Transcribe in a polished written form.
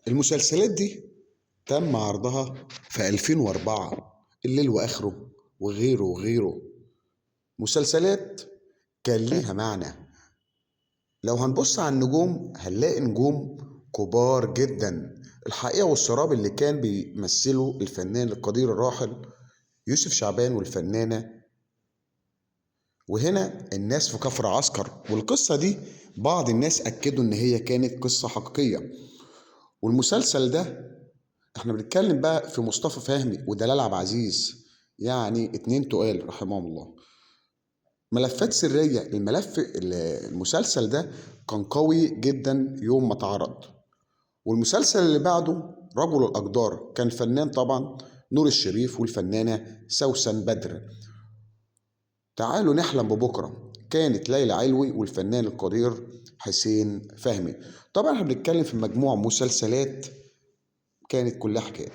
المسلسلات دي تم عرضها في 2004، الليل وآخره وغيره وغيره. مسلسلات كان ليها معنى. لو هنبص على النجوم هنلاقي نجوم كبار جدا. الحقيقة والسراب اللي كان بيمثله الفنان القدير الراحل يوسف شعبان والفنانة. وهنا الناس في كفر عسكر، والقصة دي بعض الناس أكدوا إن هي كانت قصة حقيقية. والمسلسل ده احنا بنتكلم بقى في مصطفى فهمي ودلال عبد العزيز، يعني اتنين تقال رحمهم الله. ملفات سرية. المسلسل ده كان قوي جدا يوم ما اتعرض. والمسلسل اللي بعده رجل الأقدار، كان فنان طبعا نور الشريف والفنانة سوسن بدر. تعالوا نحلم ببكرة، كانت ليلى علوي والفنان القدير حسين فهمي. طبعا احنا بنتكلم في مجموعة مسلسلات كانت كلها حكاية.